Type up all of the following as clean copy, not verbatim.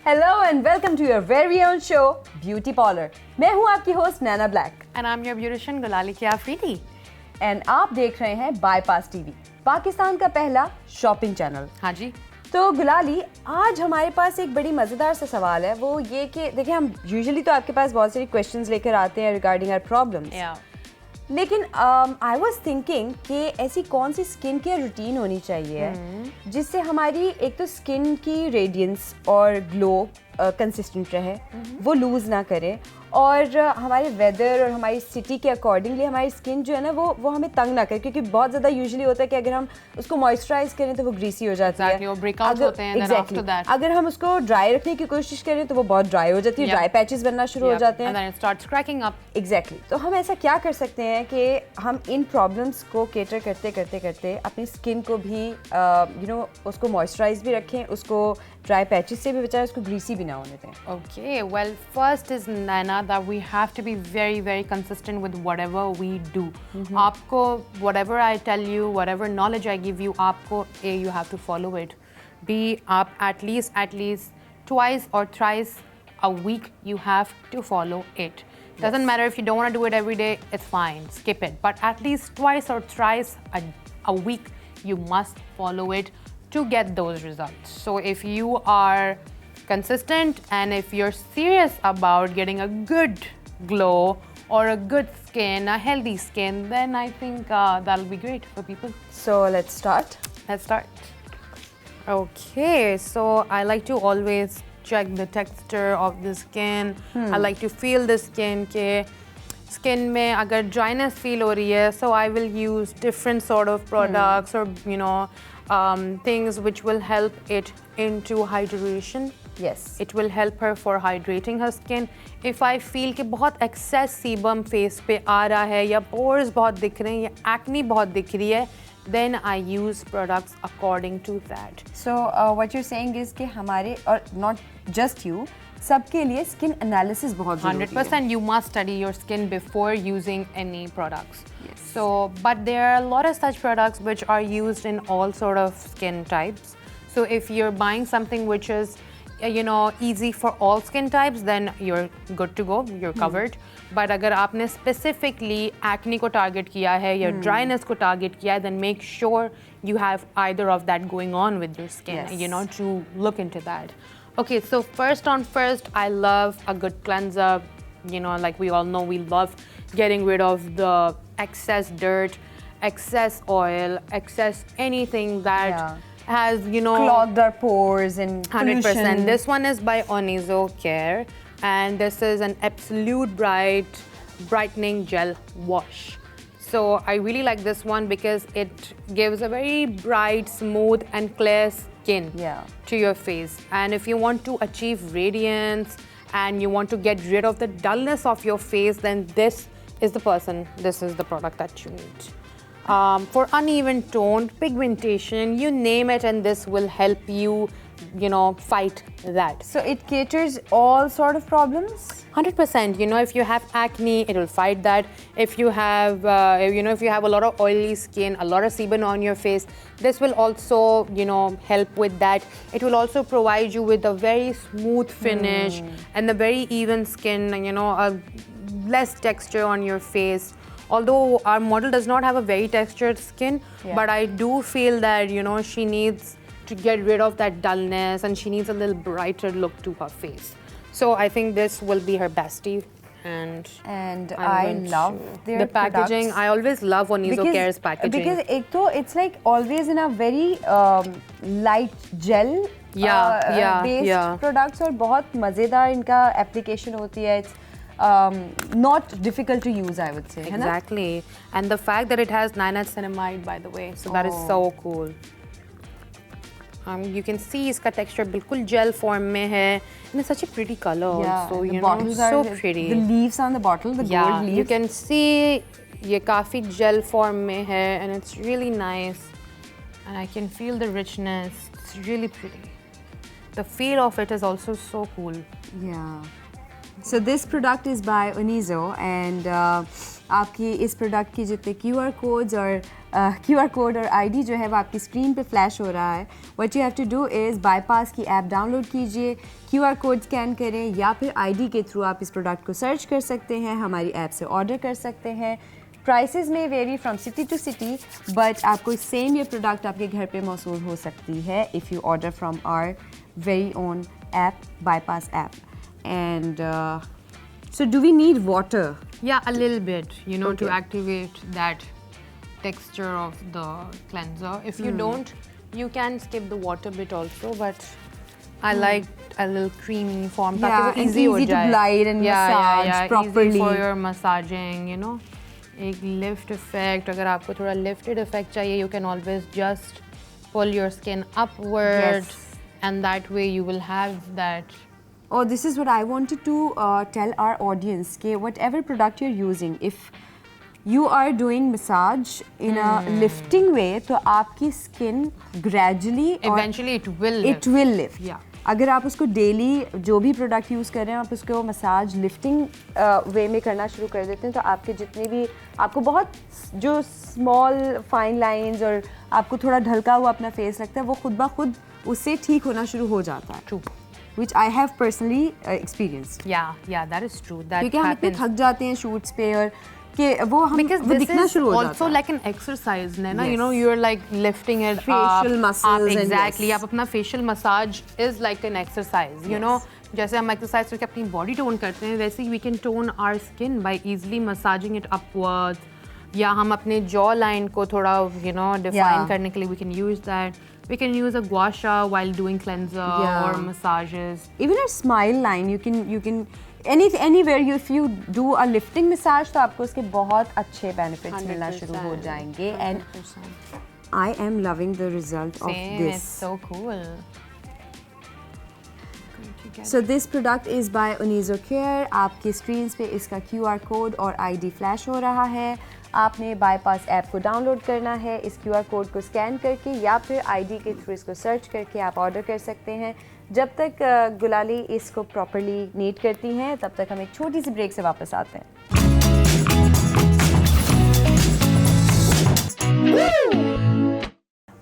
Hello and welcome to your very own show, Beauty Parlor. मैं हूँ आपकी host Naina black And I'm your beautician गुलाली क्या Afridi. And आप देख रहे हैं बाईपास टीवी, पाकिस्तान का पहला शॉपिंग चैनल. हाँ जी. तो गुलाली, आज हमारे पास एक बड़ी मज़ेदार सा सवाल है. वो ये कि देखिए, हम यूजुअली तो आपके पास बहुत सारी क्वेश्चंस लेकर आते हैं रिगार्डिंग आवर प्रॉब्लम्स, लेकिन आई वाज थिंकिंग कि ऐसी कौन सी स्किन केयर रूटीन होनी चाहिए जिससे हमारी एक तो स्किन की रेडियंस और ग्लो कंसिस्टेंट रहे, वो लूज़ ना करे, और हमारे वेदर और हमारी सिटी के अकॉर्डिंगली हमारी स्किन जो है ना वो हमें तंग ना करे. क्योंकि बहुत ज़्यादा यूजुअली होता है कि अगर हम उसको मॉइस्चराइज करें तो वो ग्रीसी हो जाती है. अगर हम उसको ड्राई रखने की कोशिश करें तो वो बहुत ड्राई हो जाती है, ड्राई पैचेस बनना शुरू हो जाते हैं. एग्जैक्टली. तो हम ऐसा क्या कर सकते हैं कि हम इन प्रॉब्लम्स को केटर करते करते करते अपनी स्किन को भी उसको मॉइस्चराइज भी रखें, उसको ड्राई पैचेस से भी बचाएं, उसको ग्रीसी भी ना होने दें. Okay, well, first is Naina that we have to be very, very consistent with whatever we do. आपको whatever I tell you, whatever knowledge I give you, आपको you have to follow it. B, आप at least twice or thrice a week you have to follow it. Doesn't matter if you don't want to do it every day, it's fine, skip it. But at least twice or thrice a week you must follow it to get those results. So if you are consistent and if you're serious about getting a good glow or a good skin, a healthy skin, then I think that'll be great for people. So let's start. Let's start. Okay, so I like to always check the texture of the skin. I like to feel the skin ke skin mein agar dryness feel ho rahi hai, so I will use different sort of products or things which will help it into hydration. Yes. It will help her for hydrating her skin. If I feel कि बहुत excess sebum face पे आ रहा है या pores बहुत दिख रहे हैं या acne बहुत दिख रही है, then I use products according to that. So what you're saying is कि हमारे, और not just you, सबके लिए skin analysis बहुत ज़रूरी है. 100% you must study your skin before using any products. Yes. So, but there are a lot of such products which are used in all sort of skin types. So if you're buying something which is easy for all skin types, then you're good to go, you're covered. But अगर आपने specifically acne को target किया है या dryness को target किया है, then make sure you have either of that going on with your skin, to look into that. Okay, so first, I love a good cleanser. Like we all know, we love getting rid of the excess dirt, excess oil, excess anything that has, clogged our pores and 100%. pollution. This one is by Onizo Care, and this is an absolute brightening gel wash. So I really like this one because it gives a very bright, smooth and clear skin to your face. And if you want to achieve radiance and you want to get rid of the dullness of your face, then this is the product that you need. For uneven tone, pigmentation, you name it, and this will help you, fight that. So it caters all sort of problems? 100%. If you have acne, it will fight that. If you have, if you have a lot of oily skin, a lot of sebum on your face, this will also, help with that. It will also provide you with a very smooth finish and a very even skin, a less texture on your face. Although our model does not have a very textured skin, but I do feel that, she needs to get rid of that dullness and she needs a little brighter look to her face. So I think this will be her bestie. And I love their the packaging. Products. I always love Onizo Care's packaging. Because it's like always in a very light gel based products, और बहुत मज़ेदार इनका application होती है. It's not difficult to use, I would say. Exactly. And the fact that it has niacinamide, by the way, so that is so cool. You can see इसका texture बिल्कुल gel form में है, and it's such a pretty color also. So pretty. The leaves on the bottle, the gold leaves. You can see ये काफी gel form में है, and it's really nice. And I can feel the richness. It's really pretty. The feel of it is also so cool. Yeah. So this product is by Onizo, and आपकी इस product की जितने QR codes और QR code और ID जो है वो आपकी स्क्रीन पे फ्लैश हो रहा है. What you have to do is Bypass की ऐप डाउनलोड कीजिए, QR कोड स्कैन करें या फिर ID के थ्रू आप इस प्रोडक्ट को सर्च कर सकते हैं, हमारी ऐप से ऑर्डर कर सकते हैं. Prices may vary from city to city, but आपको सेम ये प्रोडक्ट आपके घर पे मौसूल हो सकती है if you order from our very own app, Bypass app. And so do we need water? Yeah, a little bit, you know, to Okay. activate that texture of the cleanser. If you don't, you can skip the water bit also, but I like a little creamy form. Yeah, ताकि वो and easy हो easy to जाए. glide and massage properly. Easy for your massaging, you know. एक lift effect, अगर आपको थोड़ा lifted effect चाहिए, you can always just pull your skin upward, Yes. and that way you will have that. Oh, this is what I wanted to tell our audience. Okay, whatever product you're using, if you are doing massage in a lifting way, तो आपकी skin gradually Eventually it will lift. it will lift. Yeah. अगर आप उसको daily जो भी product use कर रहे हैं आप उसको मसाज लिफ्टिंग वे में करना शुरू कर देते हैं, तो आपके जितने भी आपको बहुत जो स्मॉल फाइन लाइंस और आपको थोड़ा ढलका हुआ अपना फेस लगता है वो खुद ब खुद उससे ठीक होना शुरू हो जाता है. True. Which I have personally experienced. Yeah, that is true. That क्योंकि हम इतने happens. थक जाते हैं शूट्स पे और कि वो हम Because वो this दिखना is शुरू हो जाता also है. like an exercise, na? You Yes. know, you're like lifting it Facial up, muscles and exactly. yes. आप अपना facial massage is like an exercise, you know. जैसे हम exercise करके अपनी body tone करते हैं, वैसे ही we can tone our skin by easily massaging it upwards. या हम अपने jaw line को थोड़ा, you know, define Yeah. करने के लिए we can use that. We can use a gua sha while doing cleanser Yeah. or massages. Even a smile line you can anywhere you if you do a lifting massage तो आपको उसके बहुत अच्छे benefits मिलना शुरू हो जाएंगे. And 100%. I am loving the result of Same, this. it's so cool. So this product is by Unizo Care. आपकी स्क्रीन पे इसका QR कोड और ID फ्लैश हो रहा है. आपने बाईपास ऐप को डाउनलोड करना है, इस QR कोड को स्कैन करके या फिर ID के थ्रू इसको सर्च करके आप ऑर्डर कर सकते हैं. जब तक गुलाली इसको प्रॉपरली नीट करती हैं तब तक हम एक छोटी सी ब्रेक से वापस आते हैं.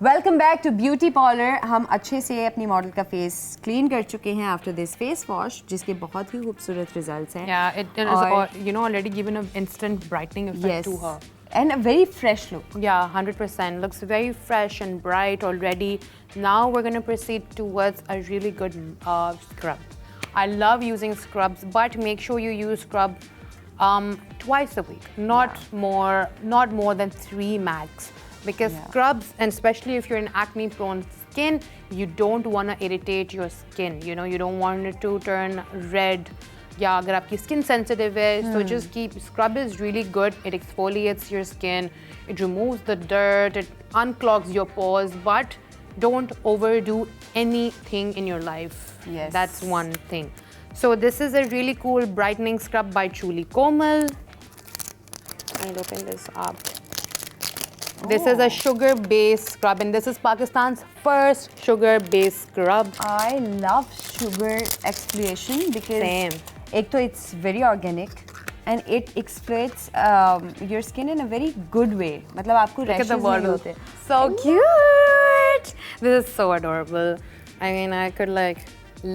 Welcome back to beauty parlour. हम अच्छे से अपनी मॉडल का फेस क्लीन कर चुके हैं आफ्टर दिस फेस वॉश, जिसके बहुत ही खूबसूरत रिजल्ट्स हैं. Yeah, it is, you know, already given an instant brightening effect Yes. to her. And a very fresh look. Yeah, 100%. Looks very fresh and bright already. Now we're going to proceed towards a really good scrub. I love using scrubs, but make sure you use scrub twice a week, not more than 3 max. Because scrubs, and especially if you're in acne-prone skin, you don't want to irritate your skin. You know, you don't want it to turn red. Yeah, agar aapki skin sensitive hai, so just keep. Scrub is really good. It exfoliates your skin. It removes the dirt. It unclogs your pores. But don't overdo anything in your life. Yes. That's one thing. So this is a really cool brightening scrub by Chuli Komal. I'll open this up. This is a sugar-based scrub, and this is Pakistan's first sugar-based scrub. I love sugar exfoliation because Same. एक तो it's very organic and it exfoliates your skin in a very good way. मतलब आपको Look at rashes the नहीं bottle. होते. So cute. This is so adorable. I mean, I could like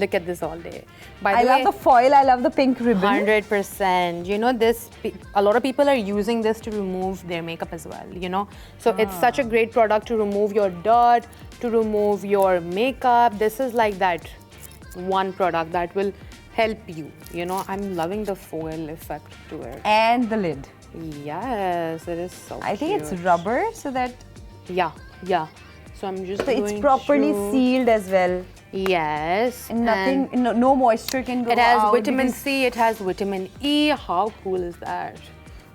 look at this all day. By the I way, love the foil. I love the pink ribbon. 100%. You know, a lot of people are using this to remove their makeup as well, you know. So it's such a great product to remove your dirt, to remove your makeup. This is like that one product that will help you. You know, I'm loving the foil effect to it. And the lid. Yes, it is so I think it's rubber so that Yeah. So I'm just so it's going properly to... sealed as well. Yes. And nothing, no moisture can go out. It has vitamin because- C, it has vitamin E. How cool is that?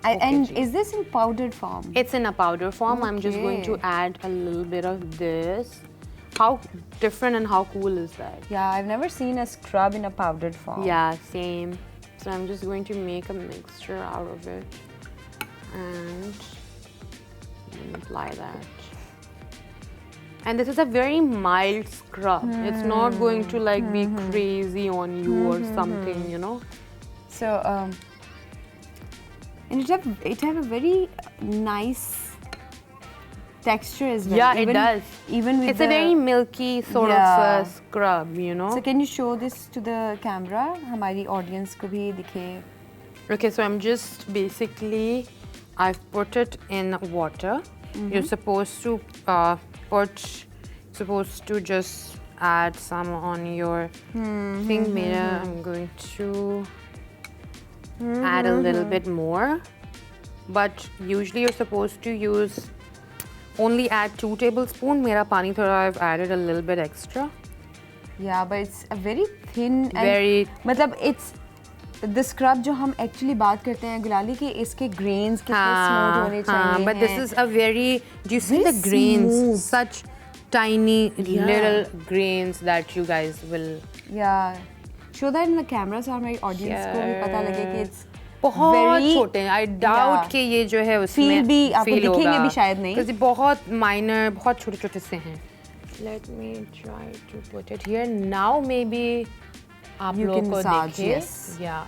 And is this in powdered form? It's in a powder form. I'm just going to Okay. add a little bit of this. How different and how cool is that? Yeah, I've never seen a scrub in a powdered form. Yeah, same. So I'm just going to make a mixture out of it and apply that. And this is a very mild scrub. It's not going to like be crazy on you or something, you know. So And it have a very nice texture as well. Yeah, it does. Even with it's a very milky sort of scrub, you know. So can you show this to the camera? हमारी audience को भी दिखे. Okay, so I'm just basically, I've put it in water. You're supposed to just add some on your thing. I'm going to add a little bit more, but usually you're supposed to use only add 2 tablespoons. मेरा पानी थोड़ा I've added a little bit extra. Yeah, but it's a very thin and Very. मतलब it's the scrub जो हम actually बात करते हैं गुलाली के इसके grains कितने smooth होने चाहिए but this हैं. is a very, do you see Very the grains? smooth. Such tiny little grains that you guys will. Yeah, show that in the camera so हमारी audience को भी पता लगे कि it's बहुत very छोटे हैं. I doubt कि ये जो है उसमें feel भी आपको feel दिखेंगे होगा. भी शायद नहीं. Because ये बहुत minor, बहुत छोटे-छोटे से हैं. Let me try to put it here. Now maybe आप You लोगों can को massage, दिखे. yes. Yeah.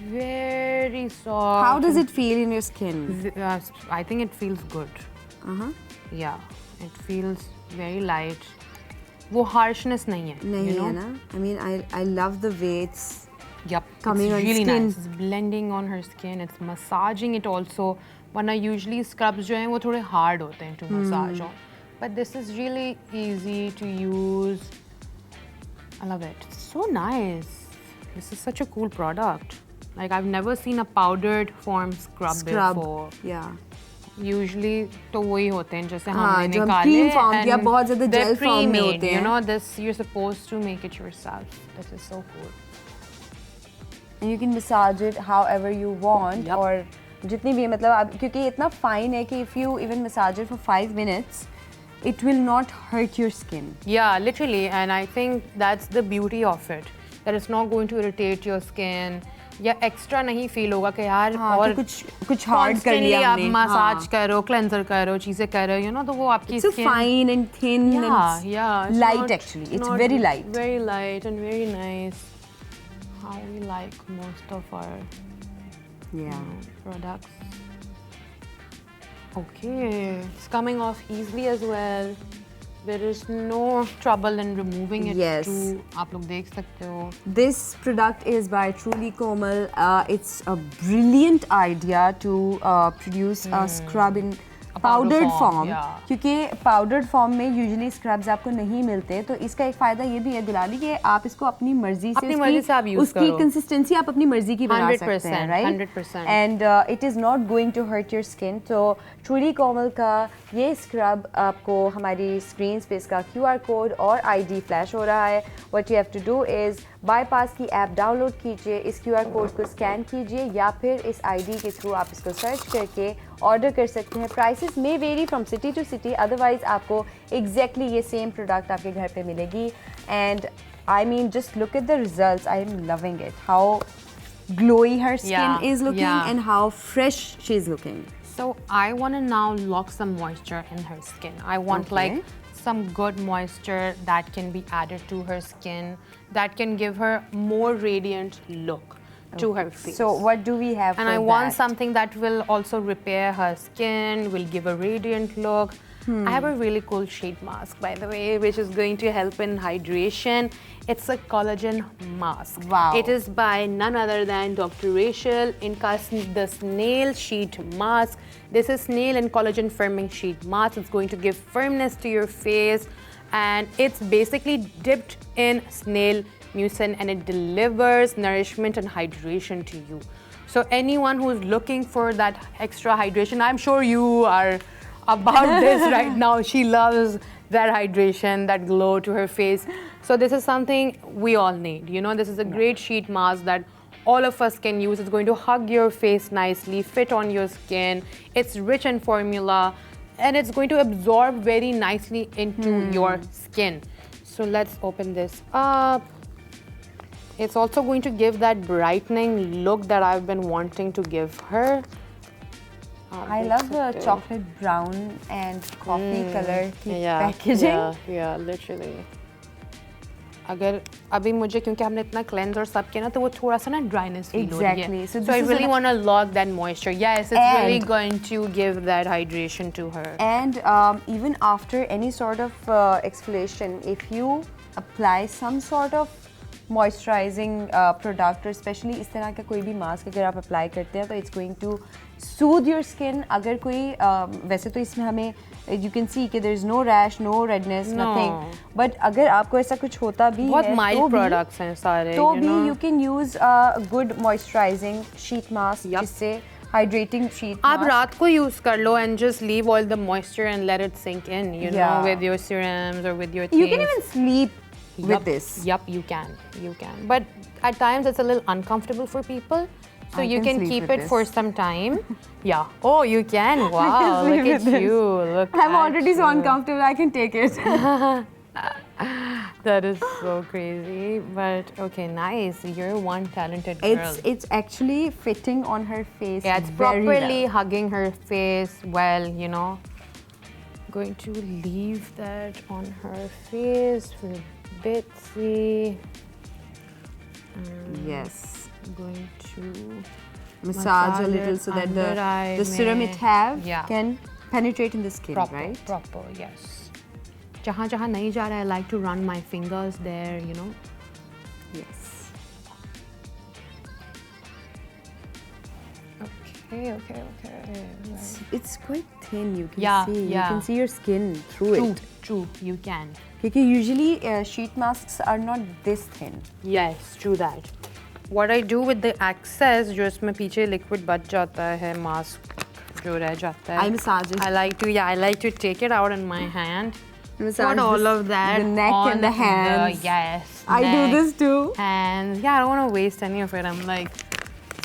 Very soft. How does it feel in your skin? I think it feels good. Yeah, it feels very light. वो harshness नहीं है. नहीं you know? है ना? I mean, I love the way it's Yup, coming it's on really skin. nice. It's blending on her skin. It's massaging it also. वरना usually scrubs जो हैं वो थोड़े hard होते हैं to massage on. But this is really easy to use. I love it. It's so nice. This is such a cool product. Like I've never seen a powdered form scrub before. Yeah. Usually तो वही होते हैं जैसे हाँ, हमने जो हम निकाले cream form या and बहुत ज़्यादा they're gel form में pre-made, होते हैं. You know, this you're supposed to make it yourself. This is so cool. And you can massage it however you want. Yup. और जितनी भी मतलब आप क्योंकि ये इतना fine है कि if you even massage it for 5 minutes, it will not hurt your skin. Yeah, literally, and I think that's the beauty of it. That it's not going to irritate your skin. या extra नहीं feel होगा कि यार हाँ, और कुछ hard कर लिया आप हमने. मसाज करो, क्लेंजर करो, चीजें करो, you know, तो वो आपकी It's so skin fine and thin and it's light not- actually. It's not very light. Very light and very nice. How we like most of our products. Okay, it's coming off easily as well. There is no trouble in removing it. Yes. too. आप लोग देख सकते हो. This product is by Truly Komal. It's a brilliant idea to produce a scrub in powder powdered form, form. yeah. क्योंकि powdered form में usually scrubs आपको नहीं मिलते, तो इसका एक फायदा ये भी है दुलाली कि आप इसको अपनी मर्जी से आप use उसकी करो. consistency आप अपनी मर्जी की बना 100%, सकते हैं, right? 100%. And it is not going to hurt your skin. तो Truly Komal का ये स्क्रब आपको हमारी स्क्रीन पे इसका QR कोड और ID फ्लैश हो रहा है. What you have to do is bypass की ऐप डाउनलोड कीजिए, इस QR कोड को स्कैन कीजिए या फिर इस ID के थ्रू आप इसको सर्च करके ऑर्डर कर सकते हैं. Prices may vary from city to city, otherwise आपको एग्जैक्टली ये सेम प्रोडक्ट आपके घर पे मिलेगी. And I mean just look at the results. I am loving it. How glowy her skin is looking and how fresh she's looking. So I want to now lock some moisture in her skin. I want like some good moisture that can be added to her skin, that can give her more radiant look to her face. So what do we have And for I that? want something that will also repair her skin, will give a radiant look. I have a really cool sheet mask, by the way, which is going to help in hydration. It's a collagen mask. Wow. It is by none other than Dr. Rachel in the Snail Sheet Mask. This is Snail and Collagen Firming Sheet Mask. It's going to give firmness to your face, and it's basically dipped in snail mucin, and it delivers nourishment and hydration to you. So anyone who's looking for that extra hydration, I'm sure you are about this right now. She loves that hydration, that glow to her face. So this is something we all need. You know, this is a great sheet mask that all of us can use. It's going to hug your face nicely, fit on your skin. It's rich in formula, and it's going to absorb very nicely into your skin. So let's open this up. It's also going to give that brightening look that I've been wanting to give her. I love the chocolate brown and coffee color packaging. Yeah, literally. अगर अभी मुझे क्योंकि हमने इतना cleanse और सब किया ना तो वो थोड़ा सा ना dryness feel हो रही है. Exactly. So I really want to lock that moisture. Yes, it's really going to give that hydration to her. And even after any sort of exfoliation, if you apply some sort of moisturizing product, or especially इस तरह का कोई भी mask अगर आप apply करते हैं तो it's going to soothe your skin. अगर कोई वैसे तो इसमें हमें you can see कि there is no rash, no redness, nothing. But अगर आपको ऐसा कुछ होता भी बहुत है mild products हैं सारे. तो भी you can use a good moisturizing sheet mask जिससे hydrating sheet mask. आप रात को use कर लो and just leave all the moisture and let it sink in, you know, with your serums or with your things. You can even sleep with this. Yup, you can. But at times it's a little uncomfortable for people. So you can keep it for some time. Yeah. Oh, you can. Wow. Look at you. Look. I'm already so uncomfortable. I can take it. That is so crazy. But okay, nice. You're one talented girl. It's actually fitting on her face. Yeah, it's properly hugging her face well, you know. Going to leave that on her face for a bit. See. Yes. I'm going to massage a little so that the serum it can penetrate in the skin, right? Proper, yes. जहाँ जहाँ नहीं जा रहा है, I like to run my fingers there, you know. Yes. Okay. It's quite thin. You can see. You can see your skin through it. True. You can. Because usually sheet masks are not this thin. Yes, true that. What I do with the excess, जो इसमें पीछे liquid बच जाता है, mask जो रह जाता है. I massage it. I like to take it out in my hand. Massage put all of that the neck on and the hands. Yes. I do this too. And yeah, I don't want to waste any of it. I'm like,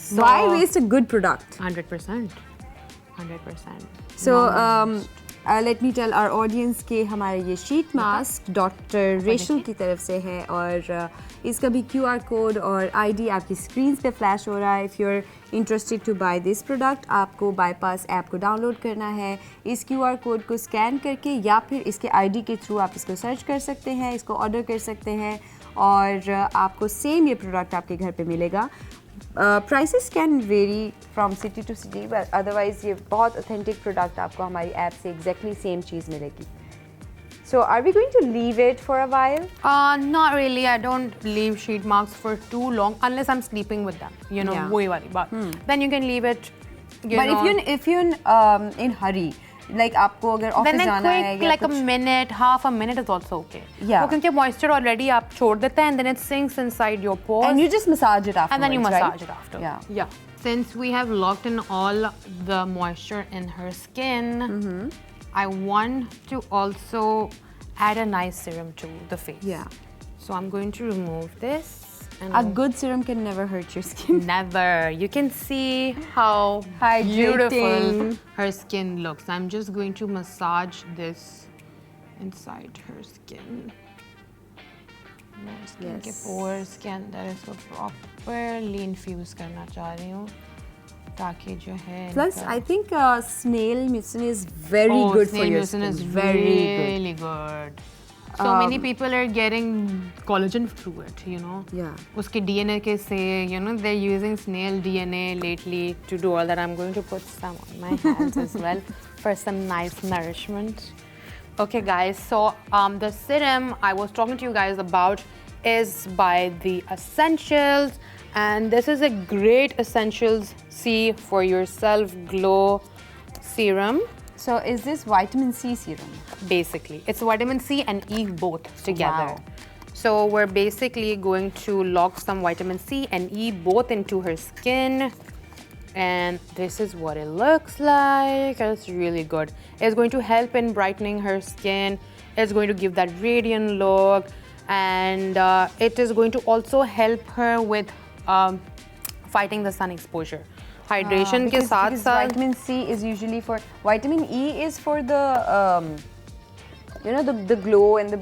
so why waste a good product? 100%. So let me tell our audience कि हमारा ये sheet mask Dr. Rachel की तरफ से है और इसका भी QR code और ID आपकी screens पे flash हो रहा है. If you're interested to buy this product, आपको bypass app को download करना है. इस QR code को scan करके या फिर इसके ID के through आप इसको search कर सकते हैं, इसको order कर सकते हैं और आपको same ये product आपके घर पे मिलेगा. Prices can vary from city to city, but otherwise ये बहुत authentic product आपको हमारी app से exactly same चीज़ मिलेगी. So are we going to leave it for a while? Not really. I don't leave sheet masks for too long unless I'm sleeping with them. You know, वही वाली बात. Then you can leave it. But if you're in hurry, like आपको अगर office जाना है quick, like a minute, half a minute is also okay. Yeah. क्योंकि moisture already आप छोड़ देते हैं and then it sinks inside your pores. And you just massage it afterwards, and then you massage right? it after. Yeah. Since we have locked in all the moisture in her skin, I want to also add a nice serum to the face. Yeah. So I'm going to remove this. And A good serum can never hurt your skin. never. You can see how beautiful her skin looks. I'm just going to massage this inside her skin. Skin के pores के अंदर इसको properly infuse करना चाह रही हूँ ताकि जो है. Plus, I think snail mucin is very good for your skin. Snail mucin is really good. So many people are getting collagen through it, you know. Yeah. Uske DNA ke se, you know, they're using snail DNA lately to do all that. I'm going to put some on my hands as well for some nice nourishment. Okay, guys. So the serum I was talking to you guys about is by the Essentials, and this is a great Essentials C for yourself glow serum. So is this vitamin C serum? Basically, it's vitamin C and E both together. Wow. So we're basically going to lock some vitamin C and E both into her skin. And this is what it looks like. It's really good. It's going to help in brightening her skin. It's going to give that radiant look. And it is going to also help her with fighting the sun exposure. Hydration के साथ साथ vitamin C is usually for vitamin E is for the you know the glow and the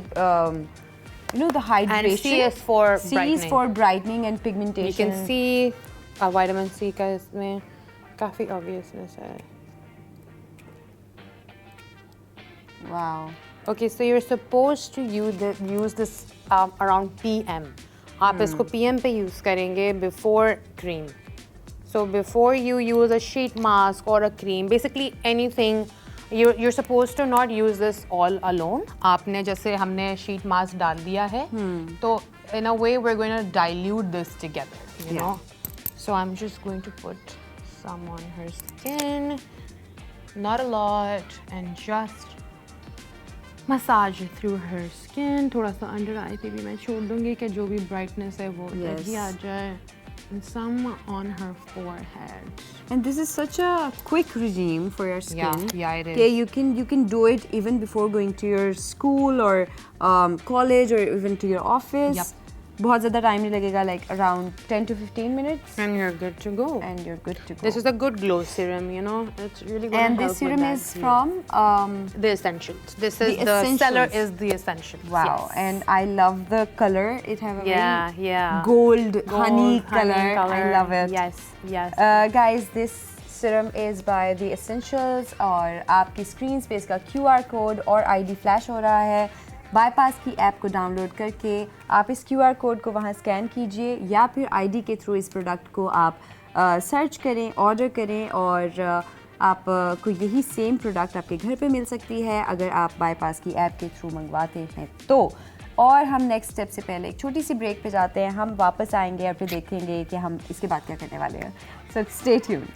you know the hydration. And C is for C brightening. is for brightening and pigmentation. You can see vitamin C का इसमें काफी obviousness है. Wow. Okay, so you're supposed to use this around PM. आप इसको PM पे use करेंगे before cream. So before you use a sheet mask or a cream, basically anything, you're supposed to not use this all alone. आपने जैसे हमने sheet mask डाल दिया है, तो in a way we're going to dilute this together, you know. So I'm just going to put some on her skin, not a lot, and just massage it through her skin. थोड़ा सा under eye पे भी मैं छोड़ दूँगी कि जो भी brightness है वो तभी आ जाए. And some on her forehead. And this is such a quick regime for your skin. Yeah, it is. Okay, you can do it even before going to your school or college or even to your office. Yep. बहुत ज़्यादा time नहीं लगेगा, like around 10 to 15 minutes. And you're good to go. And you're good to go. This is a good glow serum, you know. It's really going and to help. this serum with is that. from The Essentials. This is the Essentials. seller is the Essentials. Wow, Yes. and I love the color. It have a very gold honey color. I love it. Yes, yes. Guys, this serum is by the Essentials और आपकी screen पे इसका QR code और ID flash हो रहा है. Bypass की app को डाउनलोड करके आप इस QR कोड को वहाँ स्कैन कीजिए या फिर ID के थ्रू इस प्रोडक्ट को आप सर्च करें, ऑर्डर करें और आप को यही सेम प्रोडक्ट आपके घर पे मिल सकती है अगर आप बाईपास की ऐप के थ्रू मंगवाते हैं तो. और हम नेक्स्ट स्टेप से पहले एक छोटी सी ब्रेक पे जाते हैं. हम वापस आएंगे और फिर देखेंगे कि हम इसके बाद क्या करने वाले हैं. So stay tuned.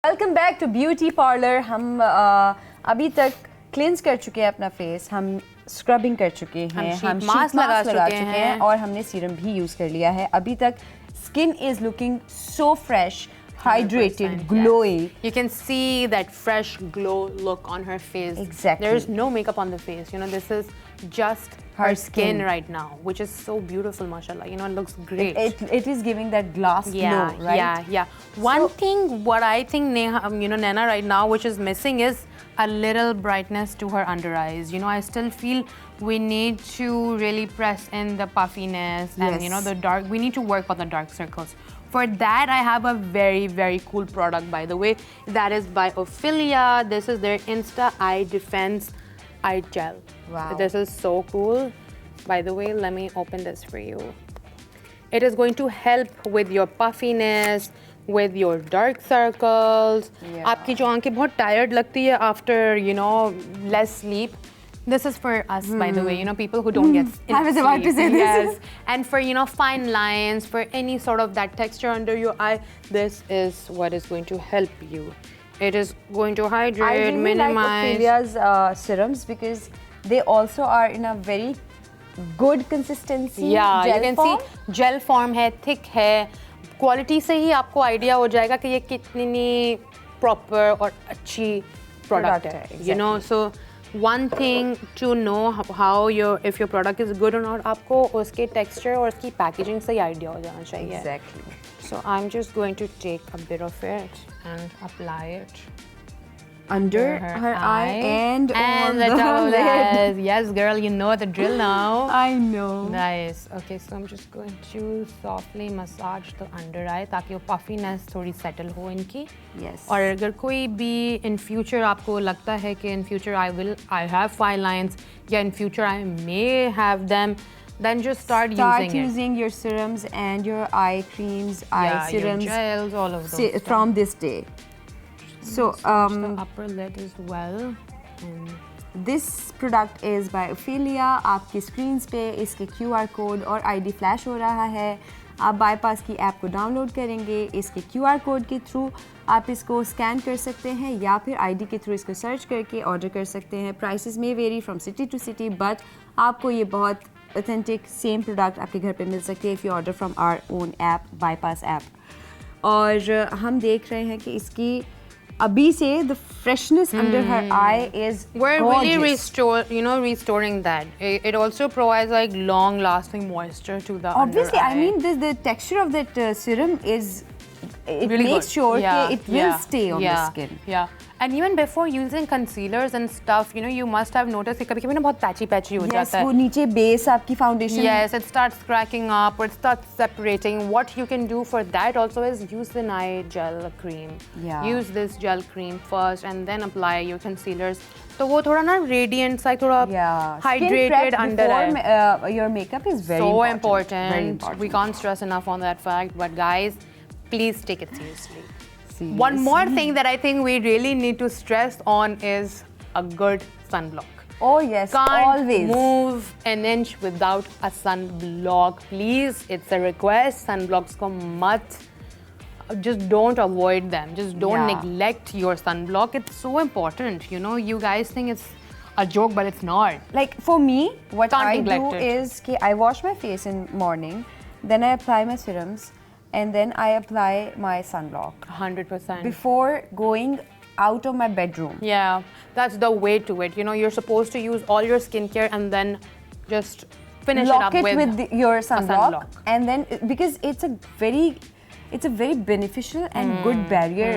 Welcome back to beauty parlour. हम अभी तक क्लींस कर चुके हैं अपना फेस, हम स्क्रबिंग कर चुके हैं, हम शीट मास्क लगा चुके हैं और हमने सीरम भी यूज़ कर लिया है. अभी तक skin is looking so fresh, hydrated, glowing. Yes. You can see that fresh glow look on her face. Exactly. There's no makeup on the face. You know, this is just her skin right now, which is so beautiful, mashallah. You know, it looks great. It is giving that glass glow, right? Yeah. One thing, what I think, Naina right now, which is missing is a little brightness to her under eyes. You know, I still feel we need to really press in the puffiness and, you know, the dark. We need to work on the dark circles. For that, I have a very, very cool product, by the way. That is by Ophelia. This is their Insta Eye Defense Eye Gel. Wow. This is so cool. By the way, let me open this for you. It is going to help with your puffiness, with your dark circles. Yeah. आपकी जो आंखें बहुत tired लगती है after, you know, less sleep. This is for us, by the way, you know, people who don't get enough I was about to say sleep. this. Yes. And for, you know, fine lines, for any sort of that texture under your eye, this is what is going to help you. It is going to hydrate, I really minimize. like Ophelia's serums because they also are in a very good consistency. Yeah, gel you can form. see gel form है, thick है. Quality से ही आपको idea हो जाएगा कि ये कितनी proper और अच्छी product है. Exactly. You know, so one thing to know how if your product is good or not, आपको उसके texture और उसकी packaging से ही idea हो जाना चाहिए. Exactly. So I'm just going to take a bit of it and apply it Under her eye and on the the lid. lid. Yes, girl, you know the drill now. I know. Nice. Okay, so I'm just going to softly massage the under eye ताकि वो puffiness थोड़ी settle हो इनकी. Yes. और अगर कोई भी in future आपको लगता है कि in future I have fine lines या in future I may have them, then just start using your serums and your eye creams, eye serums, your gels, all of those from this day. So the upper lid as well. And this product is by Ophelia. आपकी screens पे इसके QR code और ID flash हो रहा है. आप bypass की app को डाउनलोड करेंगे, इसके QR कोड के थ्रू आप इसको स्कैन कर सकते हैं या फिर ID के थ्रू इसको सर्च करके ऑर्डर कर सकते हैं. Prices may vary from city to city, but आपको ये बहुत ऑथेंटिक सेम प्रोडक्ट आपके घर पे मिल सकती है if you order from our own app, Bypass app. और हम देख रहे हैं कि इसकी अभी से the freshness under her eye is we're gorgeous. really restoring that. It also provides like long-lasting moisture to the Obviously, under eye. I mean the texture of that serum is it really makes good. sure Yeah, that it will stay on the skin. Yeah, And even before using concealers and stuff, you know, you must have noticed कि कभी-कभी ना बहुत patchy हो जाता है. वो नीचे base आपकी foundation. Yes, it starts cracking up or it starts separating. What you can do for that also is use the night gel cream. Yeah. Use this gel cream first and then apply your concealers. तो वो थोड़ा ना radiant सा थोड़ा hydrated under है. Your makeup is very so important. Very important. We can't stress enough on that fact. But guys, please take it seriously. One more thing that I think we really need to stress on is a good sunblock. Oh yes, Can't always. move an inch without a sunblock. Please, it's a request. Sunblocks ko mat. Just don't avoid them. Just don't neglect your sunblock. It's so important. You know, you guys think it's a joke, but it's not. Like for me, what Can't I neglect do it. is I wash my face in morning, then I apply my serums, and then I apply my sunblock 100%. before going out of my bedroom. Yeah, that's the way to it. You know, you're supposed to use all your skincare and then just finish Lock it up with your sunblock, sunblock. and then because it's a very beneficial and good barrier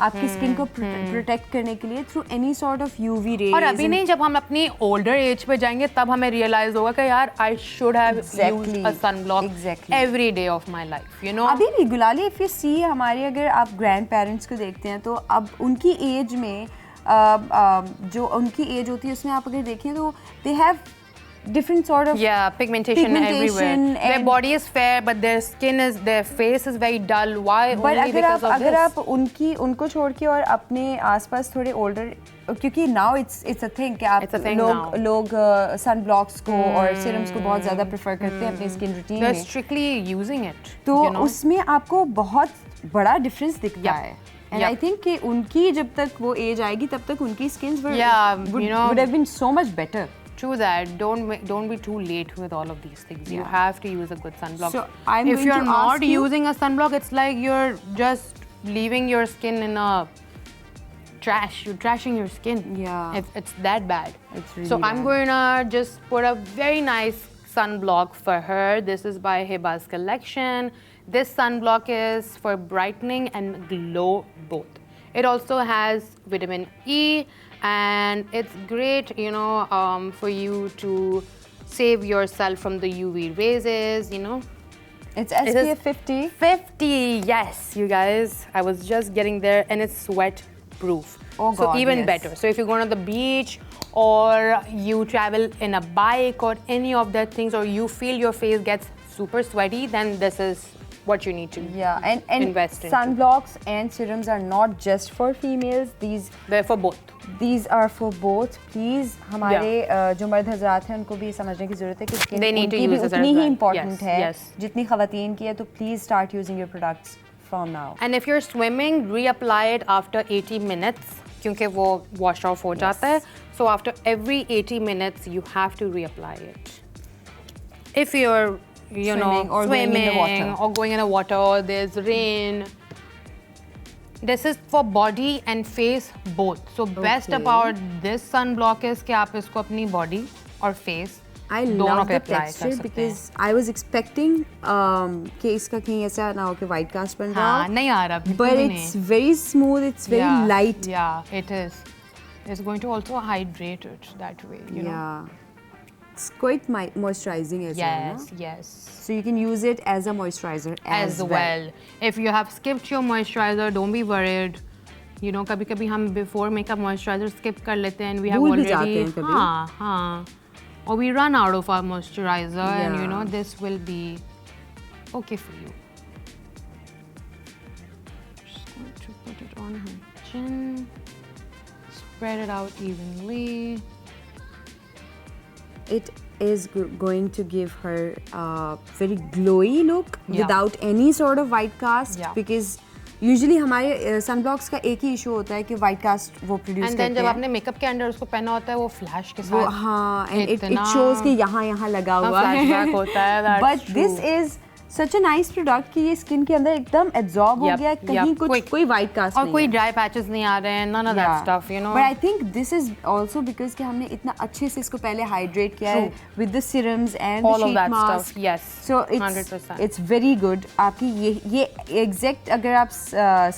आपकी skin को protect करने के लिए through any sort of UV rays. और अभी नहीं, जब हम अपनी older age पे जाएंगे तब हमें realize होगा कि यार I should have used a sunblock every day of my life, you know. अभी regularly if you see हमारे अगर आप grandparents को देखते हैं तो अब उनकी age में जो उनकी age होती है उसमें आप अगर देखें तो they have different sort of pigmentation everywhere. Their body is fair, but their face is very dull. Why? But only because of अगर this. आप उनको छोड़ के और अपने आसपास थोड़े older, क्योंकि now it's a thing कि आप लोग sunblocks को और serums को बहुत ज़्यादा prefer करते हैं अपने skin routine में. They're strictly using it. तो उसमें आपको बहुत बड़ा difference दिखता है. And I think कि उनकी जब तक वो age आएगी तब तक उनकी skins would have been so much better. True that. Don't be too late with all of these things. You have to use a good sunblock. So if you're not using a sunblock, it's like you're just leaving your skin in a trash. You're trashing your skin. Yeah. It's that bad. It's really so I'm going to just put a very nice sunblock for her. This is by Hiba's collection. This sunblock is for brightening and glow both. It also has vitamin E. And it's great, you know, for you to save yourself from the UV rays, you know. It's SPF 50. 50, yes, you guys. I was just getting there, and it's sweat proof. Oh God, so even better. So if you're going to the beach or you travel in a bike or any of that things, or you feel your face gets super sweaty, then this is what you need to invest in. Sunblocks and serums are not just for females. They're for both. These are for both. Please, हमारे जो मर्द हज़रात हैं उनको भी समझने की ज़रूरत है कि skin उनकी भी उतनी ही important है जितनी ख़वातीन की है. तो please start using your products from now. And if you're swimming, reapply it after 80 minutes क्योंकि वो wash off हो जाता है. So after every 80 minutes, you have to reapply it. If you're swimming or going in the water or there's rain. This is for body and face both. So best about this sunblock is कि आप इसको अपनी body और face I love the texture because I was expecting कि इसका कहीं ऐसा ना हो कि white cast बन रहा. हाँ, नहीं आ रहा. But it's very smooth. It's very light. Yeah, it is. It's going to also hydrate it that way. You know? It's quite moisturizing as well. Yes. So you can use it as a moisturizer as well. If you have skipped your moisturizer, don't be worried. You know, कभी-कभी हम before makeup moisturizer skip कर लेते हैं and we have already or we run out of our moisturizer and you know this will be okay for you. Just going to put it on her chin. Spread it out evenly. It is going to give her a very glowy look without any sort of white cast because usually हमारे sunblocks का एक ही issue होता है कि white cast वो produce करते हैं. And then जब आपने makeup के अंदर उसको पहना होता है वो flash के साथ. हाँ, and it shows कि यहाँ लगा हुआ है. flashback होता है. But this is such a nice product कि ये स्किन के अंदर एकदम एब्जॉर्ब हो गया, कहीं कुछ कोई वाइट कास्ट और कोई ड्राई पैचेस नहीं आ रहे हैं, none of that stuff, you know. But I think this is also because कि हमने इतना अच्छे से इसको पहले हाइड्रेट किया है with the serums and all the of sheet that mask. stuff. Yes, So 100%. it's very good. आपकी ये exact अगर आप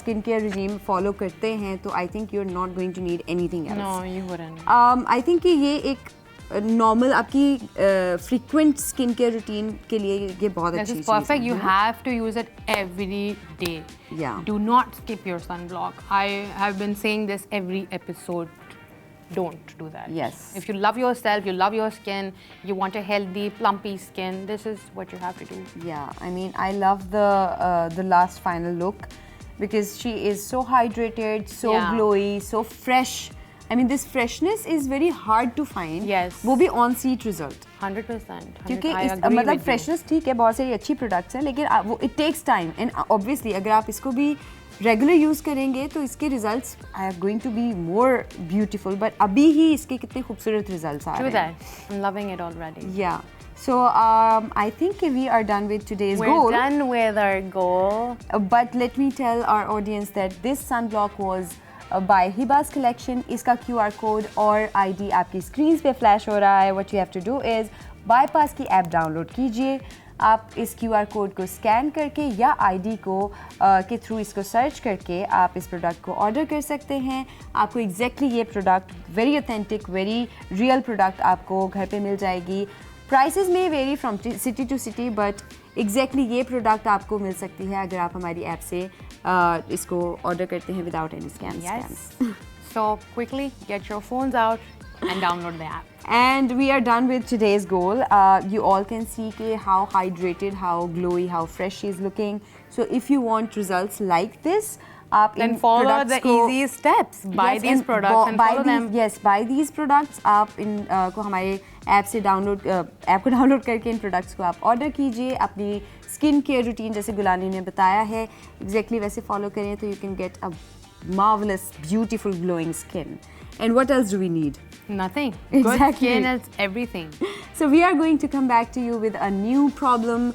स्किन केयर regime follow करते हैं तो I think you're not going to need anything else. No, you wouldn't. I think कि ये एक नॉर्मल आपकी फ्रीक्वेंट स्किन केयर रूटीन के लिए ये बहुत अच्छी चीज़ है. This is perfect. You have to use it every day. Yeah. Do not skip your sunblock. I have been saying this every episode. Don't do that. Yes. If you love yourself, you love your skin, you want a healthy, plumpy skin, this is what you have to do. Yeah, I mean, I love the last final look because she is so hydrated, so glowy, so fresh. I mean, this freshness is very hard to find. Yes. वो भी on seat result. 100%. क्योंकि मतलब freshness ठीक है, बहुत सारी अच्छी products हैं, लेकिन वो it takes time and obviously अगर आप इसको भी रेगुलर यूज़ करेंगे तो इसके results are going to be more beautiful. But अभी ही इसके कितने खूबसूरत रिजल्ट्स आ रहे हैं. I'm loving it already. Yeah. So I think we are done with today's goal. We're done with our goal. But let me tell our audience that this sunblock was by Hiba's collection. इसका QR code और ID आपकी screen पे flash हो रहा है. What you have to do is bypass की app download कीजिए. आप इस QR कोड को स्कैन करके या ID को के थ्रू इसको सर्च करके आप इस प्रोडक्ट को ऑर्डर कर सकते हैं. आपको एग्जैक्टली ये product very authentic, very real product आपको घर पे मिल जाएगी. Prices may vary from city to city, but exactly ये प्रोडक्ट आपको मिल सकती है अगर आप हमारी ऐप से इसको ऑर्डर करते हैं without any scams. So quickly get your phones out and download the app. And we are done with today's goal. You all can see how hydrated, how glowy, how fresh she is looking. So if you want results like this, then follow the easy steps. Buy these products and follow them. Yes, buy these products. आप इन को हमारे app से app को download करके इन products को आप order कीजिए. अपनी स्किन केयर रूटीन जैसे गुलानी ने बताया है एग्जैक्टली वैसे फॉलो करें तो you can get a marvelous, beautiful, glowing skin. And what else do we need? Nothing. Exactly. Good skin is everything. So we are going to come back to you with a new problem,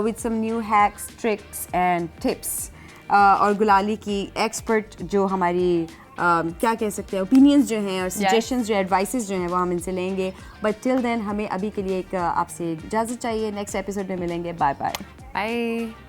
with some new hacks, tricks and tips. और गुलाली की expert जो हमारी क्या कह सकते हैं opinions जो हैं और सजेशंस जो एडवाइसेस जो हैं वो हम इनसे लेंगे. बट टिल देन हमें अभी के लिए एक आपसे इजाज़त चाहिए. नेक्स्ट एपिसोड में मिलेंगे. Bye bye. Bye.